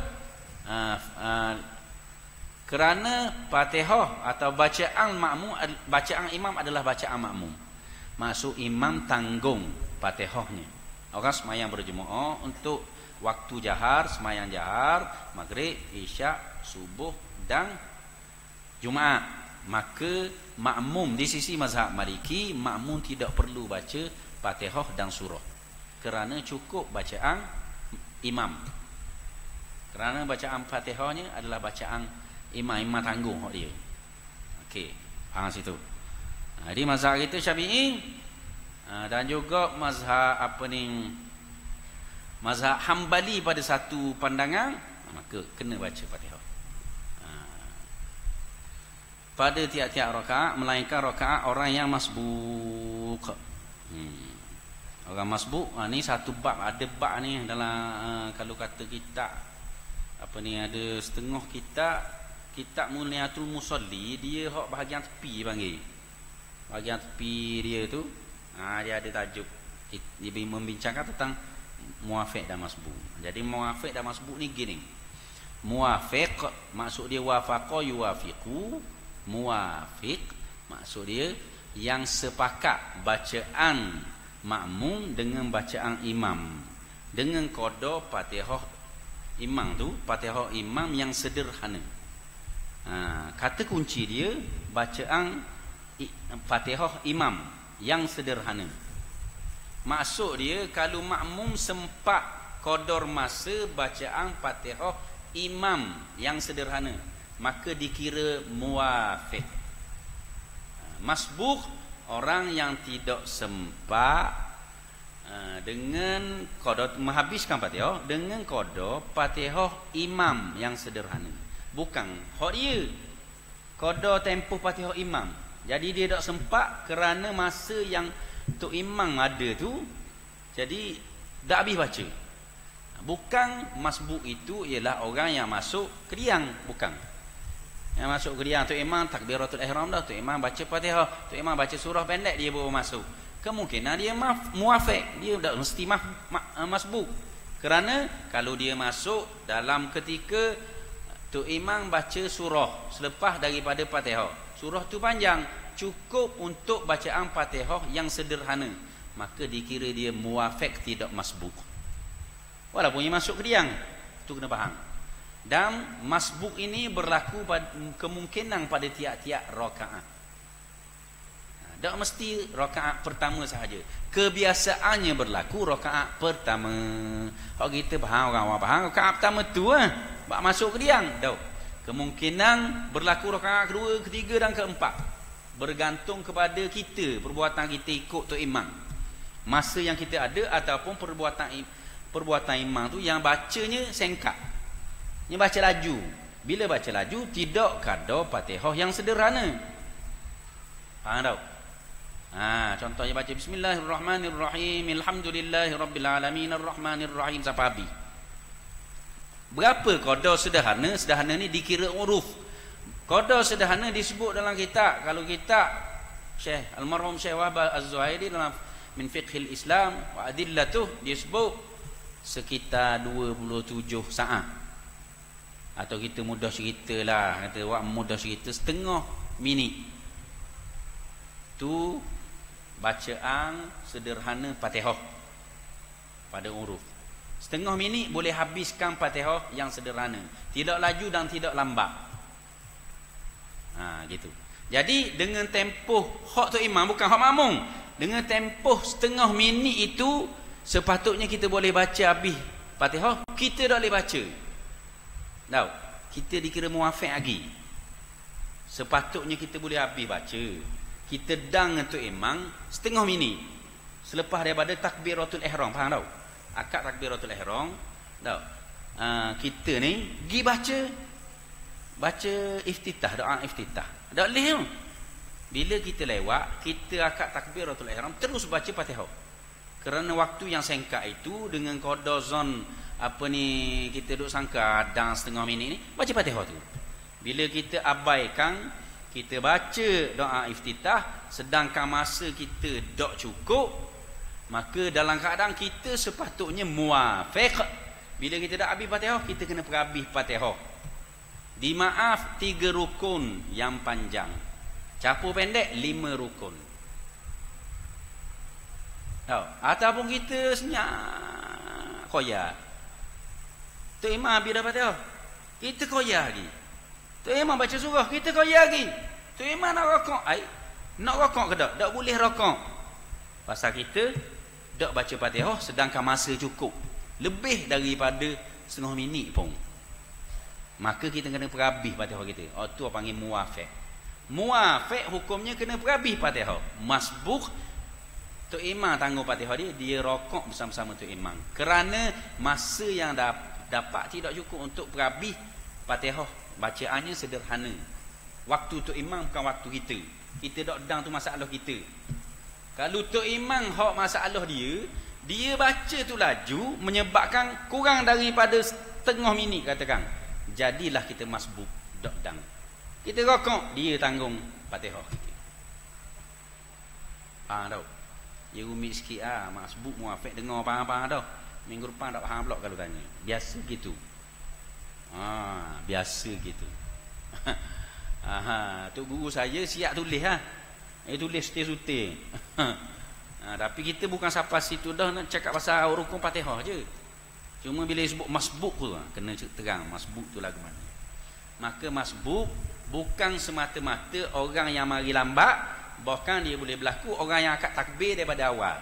Kerana Fatihah atau bacaan imam adalah bacaan makmum. Maksud imam tanggung Fatihahnya. Orang semayang berjemaah untuk waktu jahar, semayang jahar, maghrib, isyak, subuh dan Jumaat. Maka makmum di sisi mazhab Maliki, makmum tidak perlu baca Fatihah dan surah, kerana cukup bacaan imam. Kerana bacaan Fatihahnya adalah bacaan imam tanggung hak dia. Okey, faham situ. Jadi mazhab kita Syafi'i, dan juga mazhab mazhab Hambali pada satu pandangan, maka kena baca Fatihah pada tiap-tiap rakaat, melainkan rakaat orang yang masbuk. Orang masbuk ni satu bab, ada bab ni dalam kalau kata kitab ada setengah kitab Muliatul Musalli, dia hak bahagian tepi panggil. Bahagian tepi dia tu, dia ada tajuk, dia membincangkan tentang muafiq dan masbuk. Jadi muafiq dan masbuk ni gini. Muafiq maksud dia wafaqa yuwafiqu. Muafiq maksud dia yang sepakat bacaan makmum dengan bacaan imam, dengan qada Fatihah imam tu, Fatihah imam yang sederhana. Kata kunci dia bacaan Fatihah imam yang sederhana. Maksud dia kalau makmum sempat qadar masa bacaan Fatihah imam yang sederhana, maka dikira muwafiq. Masbuk orang yang tidak sempat dengan qada menghabiskan Fatihah dengan qada Fatihah imam yang sederhana. Bukan hak dia qada tempoh Fatihah imam. Jadi dia tak sempat kerana masa yang tok imam ada tu, jadi tak habis baca. Bukan masbuk itu ialah orang yang masuk kediang, bukan. Yang masuk kediang tok imam takbiratul ihram dah, tok imam baca Fatihah, tok imam baca surah pendek, dia baru masuk. Kemungkinan dia muafiq, dia tak mesti masbuk. Kerana kalau dia masuk dalam ketika tok imam baca surah selepas daripada Fatihah, surah tu panjang, cukup untuk bacaan Fatihah yang sederhana, maka dikira dia muwafiq, tidak masbuk. Walaupun dia masuk ke diang, tu kena faham. Dan masbuk ini berlaku kemungkinan pada tiap-tiap rakaat. Tak mesti rakaat pertama sahaja. Kebiasaannya berlaku rakaat pertama. Kalau kita faham, orang faham rakaat pertama tu bak masuk ke diang. Tak. Kemungkinan berlaku rakaat kedua, ketiga dan keempat. Bergantung kepada kita, perbuatan kita ikut tu imam. Masa yang kita ada ataupun perbuatan imam tu yang bacanya singkat. Dia baca laju. Bila baca laju tidak kada Fatihah yang sederhana. Faham tak? Contohnya baca bismillahirrahmanirrahim, alhamdulillahirabbil alamin, arrahmanirrahim sampai habis. Berapa qada sederhana? Sederhana ni dikira huruf. Qada sederhana disebut dalam kitab. Kalau kitab Syekh almarhum Syekh Wahbah Az-Zuhairi dalam min fiqhil Islam wa adillatuh, dia sebut sekitar 27 saat. Atau kita mudah ceritalah, kata wak mudah cerita setengah minit. Tu bacaan sederhana Fatihah pada huruf. Setengah minit boleh habiskan Fatihah yang sederhana, tidak laju dan tidak lambat. Gitu. Jadi dengan tempoh hak tu imam, bukan hak makmum, dengan tempoh setengah minit itu sepatutnya kita boleh baca habis Fatihah. Kita tak boleh baca. Tahu? Kita dikira muafiq lagi. Sepatutnya kita boleh habis baca. Kita dang untuk imam setengah minit selepas daripada takbiratul ihram. Faham tahu? Akad takbiratul ihram. Tahu? Kita ni pergi baca iftitah, doa iftitah. Tak boleh tu. Bila kita lewat, kita akad takbiratul ihram terus baca Fatihah. Kerana waktu yang singkat itu dengan qada zon kita duk sangka dan setengah minit ni baca Fatihah tu. Bila kita abaikan, kita baca doa iftitah sedangkan masa kita tak cukup, maka dalam keadaan kita sepatutnya muafiq. Bila kita dah habis Fatihah, kita kena perhabis Fatihah. Dimaaf 3 rukun yang panjang, capur pendek 5 rukun. Tahu? Ataupun kita senyap koyak. Tu imam habis dah Fatihah, kita koyak lagi. Tu imam baca surah, kita koyak lagi. Tu imam nak rokok, nak rokok ke tak? Tak boleh rokok. Pasal kita tak baca Fatihah sedangkan masa cukup lebih daripada setengah minit pun. Maka kita kena perhabis Fatihah kita. Tu panggil muafiq. Muafiq hukumnya kena perhabis Fatihah. Masbuk, tu imam tanggung Fatihah dia rokok bersama-sama tu imam. Kerana masa yang dapat tidak cukup untuk perhabis Fatihah. Bacaannya sederhana. Waktu tu imam bukan waktu kita. Kita tak dang tu masalah kita. Kalau tu imam hak masalah dia baca tu laju menyebabkan kurang daripada setengah minit katakan. Jadilah kita masbuk, tak dang. Kita rokok, dia tanggung Fatihah kita. Tahu. Dia rumit sikit masbuk muafiq dengar faham dah. Minggu depan tak faham pula kalau tanya. Biasa gitu. Biasa gitu. Tu guru saya siap tulis tulis sutir-sutir. Tapi kita bukan sampai situ dah nak cakap pasal rukun Fatihah je. Cuma bila sebut masbuk tu kena terang masbuk tu lagu mana. Maka masbuk bukan semata-mata orang yang mari lambat, bahkan dia boleh berlaku orang yang akad takbir daripada awal.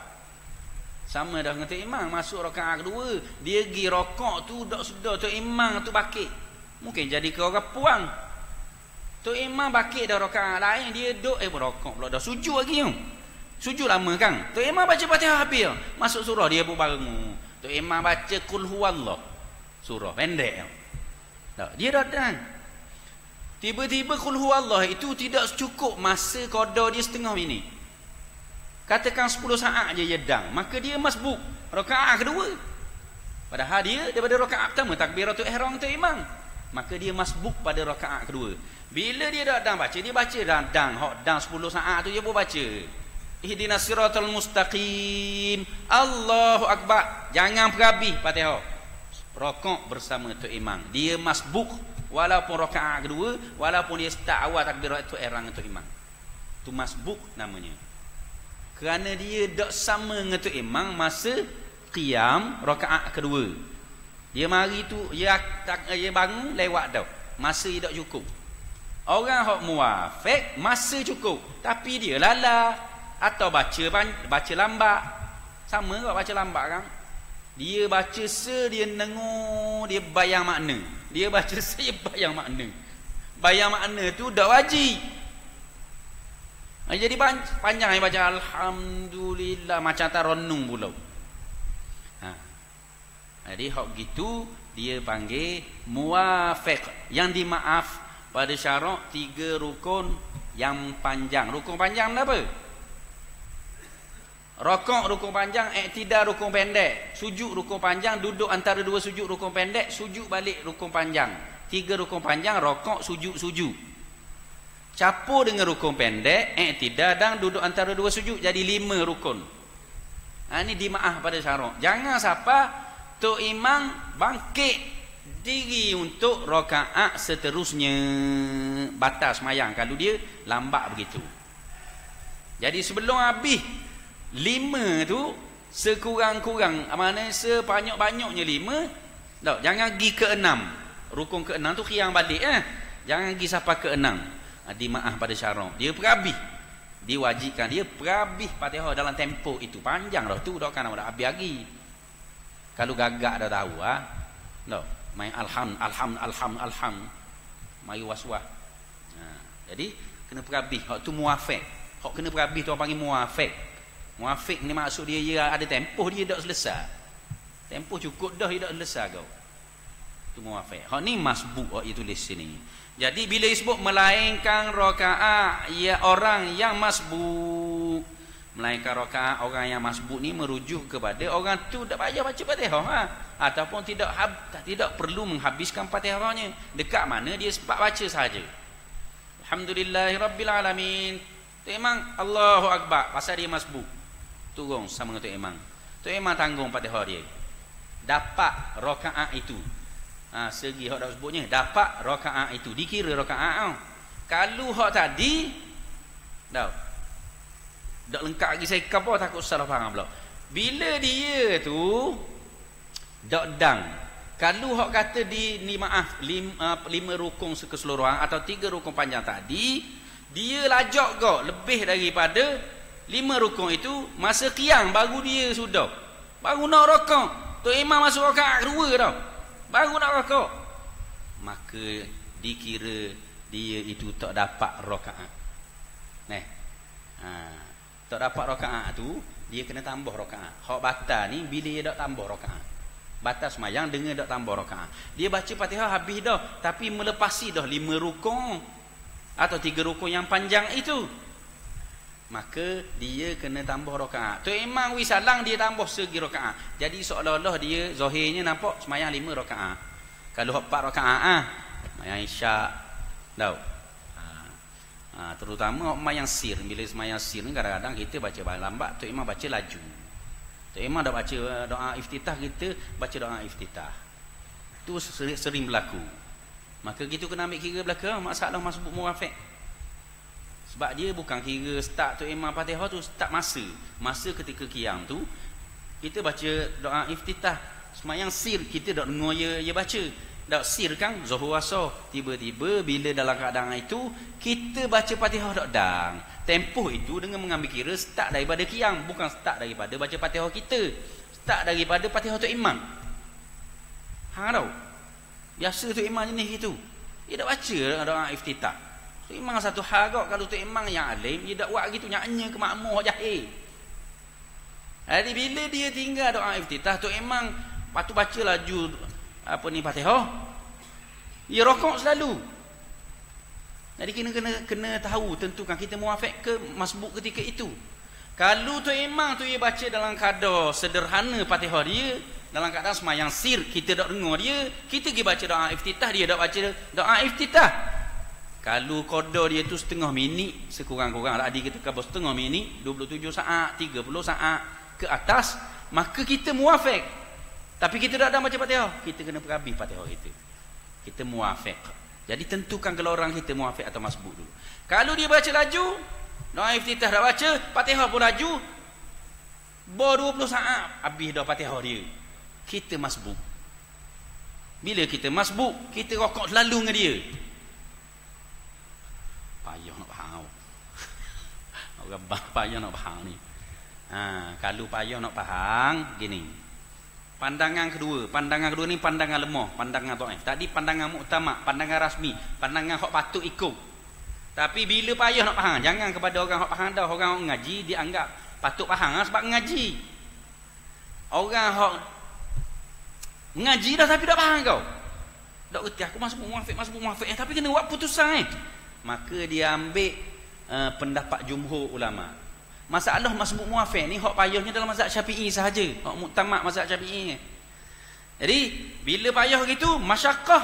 Sama dah dengan tu imam masuk rakaat kedua, dia pergi rokok tu dak sedar tu imam tu bakit. Mungkin jadi ke orang puang. Tu imam bakit dah rakaat lain, dia duk berokok pula dah sujud lagi tu. Sujud lama kan. Tu imam baca Fatihah habis. Masuk surah dia pun baru. Tu imam baca qul huwallah. Surah pendek. Tak, dia datang. Tiba-tiba qul huwallah itu tidak cukup masa qada dia setengah minit. Katakan 10 saat je dia dang, maka dia masbuk rakaat kedua. Padahal dia daripada rakaat pertama takbiratul ihram tu imam. Maka dia masbuk pada rakaat kedua. Bila dia dah dang baca, dia baca dang hok dang 10 saat tu dia pun baca. Ihdinas siratal mustaqim. Allahu akbar. Jangan perhabis Fatihah. Rokok bersama tu imam. Dia masbuk walaupun rakaat kedua, walaupun dia start awal takbiratul ihram tu imam. Tu masbuk namanya. Kerana dia tak sama dengan tu imam masa qiyam rakaat kedua. Dia mari tu dia bangun lewat dah. Masa dia tak cukup. Orang hak muafiq masa cukup, tapi dia lala atau baca lambat. Sama ke baca lambat kan? Dia baca dia dengar, dia bayang makna. Dia baca dia bayang makna. Bayang makna tu dak wajib. Jadi panjang yang baca alhamdulillah macam taranum pula. Jadi hak gitu dia panggil muafiq. Yang dimaaf pada syarak 3 rukun yang panjang. Rukun panjang apa? Rokok rukun panjang, iktidal rukun pendek, sujud rukun panjang, duduk antara 2 sujud rukun pendek, sujud balik rukun panjang. 3 rukun panjang, rokok, sujud. Campur dengan rukun pendek, iktidal dan duduk antara 2 sujud jadi 5 rukun. Ini dimaah pada syarak. Jangan siapa tok imam bangkit diri untuk rakaat seterusnya, batas semayang kalau dia lambat begitu. Jadi sebelum habis 5 tu, sekurang-kurang mana sebanyak-banyaknya 5, tak, jangan pergi ke 6. Rukun ke 6 tu qiyam balik jangan pergi sampai ke 6. Dimaah pada syarak. Dia perhabis, diwajibkan dia perhabis Fatihah dalam tempoh itu. Panjang dah tu, dah kan dah habis lagi. Kalau gagak dah tahu tak, main alham mari waswas. Jadi kena perhabis. Hak tu muafiq. Hak kena perhabis tu orang panggil muafiq. Muafiq ni maksud dia ada tempoh, dia dak selesai. Tempoh cukup dah, dia dak selesai kau. Tu muafiq. Hak ni masbuk, hak dia tulis sini. Jadi bila disebut melainkan rakaat ya orang yang masbuk, melainkan rakaat orang yang masbuk ni merujuk kepada orang tu tak payah baca Fatihah ataupun tidak perlu menghabiskan Fatihahnya. Dekat mana dia sempat baca saja. Alhamdulillahirabbil alamin. Tok Imam Allahu akbar, pasal dia masbuk. Turun sama dengan Tok Imam. Tok Imam tanggung Fatihah dia. Dapat rakaat itu. Segi hak dak sebutnya dapat rakaat itu, dikira rakaat. Kalau hak tadi dak lengkap lagi saya apa takut salah faham pula. Bila dia tu dak dang. Kalau hak kata ni maaf 5 rukun keseluruhan atau 3 rukun panjang tadi, dia lajak kau lebih daripada 5 rukun itu, masa qiyam baru dia sudah. Baru nak rakaat. Tok Imam masuk rakaat 2 dah. Baru nak rakaat. Maka dikira dia itu tak dapat rakaat. Tak dapat rakaat tu, dia kena tambah rakaat. Hak batal ni bila dia tak tambah rakaat. Batas semayang dengan tak tambah rakaat. Dia baca Fatihah habis dah, tapi melepasi dah 5 rukun atau 3 rukun yang panjang itu, maka dia kena tambah rakaat. Tok Imam wisalang dia tambah segi rakaat. Jadi seolah-olah dia zahirnya nampak semayang 5 rakaat. Kalau 4 rakaat semayang isyak tahu. Terutama semayang sir. Bila semayang sir ni kadang-kadang kita baca lambat, Tok Imam baca laju. Tok Imam dah baca doa iftitah, kita baca doa iftitah. Itu sering berlaku. Maka gitu kena ambil kira belaka masalah masbuk muafiq. Sebab dia bukan kira start Tok Imam Fatihah tu start masa ketika qiyam tu kita baca doa iftitah. Semayang sir kita dak dengar dia baca. Dak sir kan zuhur asar. Tiba-tiba bila dalam keadaan itu kita baca Fatihah dak dang. Tempoh itu dengan mengambil kira start daripada qiyam, bukan start daripada baca Fatihah kita. Start daripada Fatihah Tok Imam. Tahu? Biasa Tok Imam jenis gitu. Dia dak baca doa iftitah. Tok Imam satu hal kau, kalau Tok Imam yang alim dia dak buat gitu, nyanya ke makmum jahil. Jadi bila dia tinggal doa iftitah, Tok Imam patu baca laju Fatihah, dia rokok selalu. Jadi kena tahu, tentukan kita muafiq ke masbuk ketika itu. Kalau Tok Imam tu dia baca dalam kadar sederhana Fatihah dia, dalam keadaan semayang sir kita dak dengar dia, kita pergi baca doa iftitah, dia dak baca doa iftitah. Kalau qada dia tu setengah minit, sekurang-kurang adik kita khabar setengah minit, 27 saat, 30 saat ke atas, maka kita muafiq. Tapi kita tak ada baca Fatihah, kita kena perhabis Fatihah kita muafiq. Jadi tentukan kalau orang kita muafiq atau masbuk dulu. Kalau dia baca laju, doa iftitah dah baca, Fatihah pun laju, baru 20 saat habis dah Fatihah dia, kita masbuk. Bila kita masbuk, kita rokok selalu dengan dia. Payah nak faham. Orang payah nak faham ni. Kalau payah nak faham gini. Pandangan kedua ni pandangan lemah, pandangan dhaif. Tadi pandangan muktamad, pandangan rasmi, pandangan hak patut ikut. Tapi bila payah nak faham, jangan kepada orang hak faham dah. Orang ngaji dia anggap patut faham sebab ngaji. Orang hak ngaji dah tapi tak faham kau. Tak reti aku masuk muafiq tapi kena buat putusan Maka dia ambil pendapat jumhur ulama. Masalah masbuk muafiq ni hak payahnya dalam mazhab Syafi'i sahaja, hak muktamad mazhab Syafi'i. Jadi bila payah gitu masyaqqah,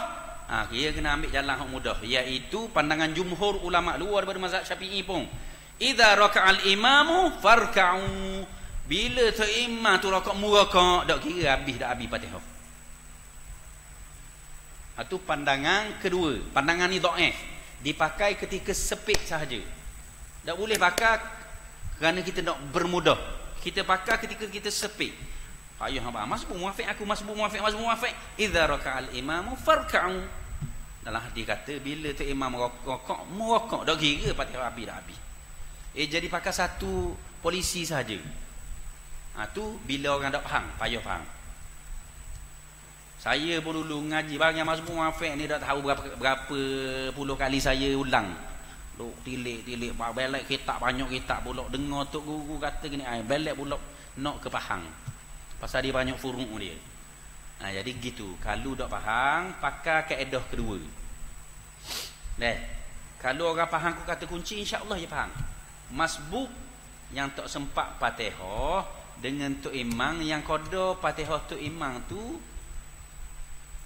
dia kena ambil jalan hak mudah, iaitu pandangan jumhur ulama luar daripada mazhab Syafi'i pun. Idza raka'al imamu farka'u. Bila tu imam tu rokok murakak, dak kira habis dak habis Fatihah. Itu pandangan kedua. Pandangan ni dhaif. Dipakai ketika sepit sahaja. Tak boleh pakai kerana kita nak bermudah. Kita pakai ketika kita sepit. Ayuh hamba, masbuk muafiq aku, masbuk muafiq. Idza raka'al imamu farka'u. Dalam hadis kata bila tu imam rokok murakak, dak kira Fatihah habis dak habis. Jadi pakai satu polisi sahaja. Tu bila orang tak faham, payah faham. Saya pun dulu ngaji bang yang masbuk muafiq ni dah tahu berapa puluh kali saya ulang. Duk tilik belak kitab banyak kitab pula dengar tok guru kata gini belak pula nak ke faham. Pasal dia banyak furuk dia. Jadi gitu. Kalau tak faham pakai kaedah kedua. Kalau orang faham aku kata kunci insya-Allah dia faham. Masbuk yang tak sempat Fatihah dengan tok imam yang qada Fatihah tok imam tu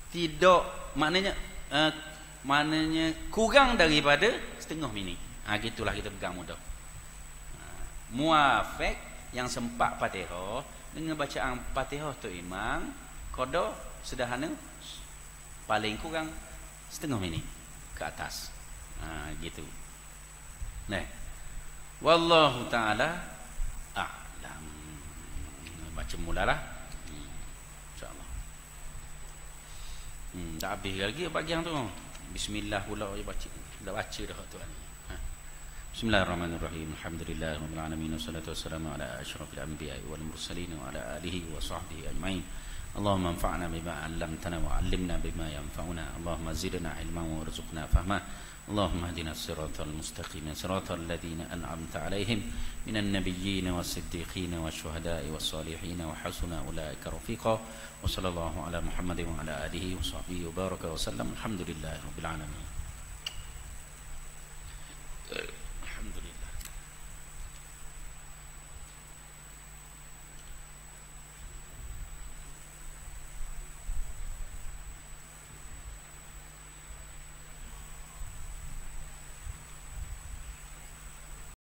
tidak maknanya kurang daripada setengah minit. Gitulah kita pegang mudah. Muafiq yang sempat Fatihah dengan bacaan Fatihah tu imam qada sederhana paling kurang setengah minit ke atas. Gitu. Wallahu taala a'lam. Baca mulalah. Tak habis lagi bagian tu. Bismillah pula dia baca. Dah baca dah tuan. Bismillahirrahmanirrahim. Alhamdulillahirabbil alamin wassalatu wassalamu ala asyrafil anbiya'i wal mursalin wa ala alihi wa sahbihi ajmain. Allahumma anfa'na bima 'allamtana wa 'allimna bima yanfa'una. Allahumma zidna 'ilman warzuqna fahma. Allahumma hdina as-siratal mustaqim, siratal ladzina an'amta 'alaihim minan nabiyyin was-siddiqin wasyuhada'i was-salihin wa hasuna ulaika rafiqa. Wa sallallahu ala Muhammadin wa ala alihi wa sahbihi wa baraka wa sallam. Alhamdulillahirabbil alamin.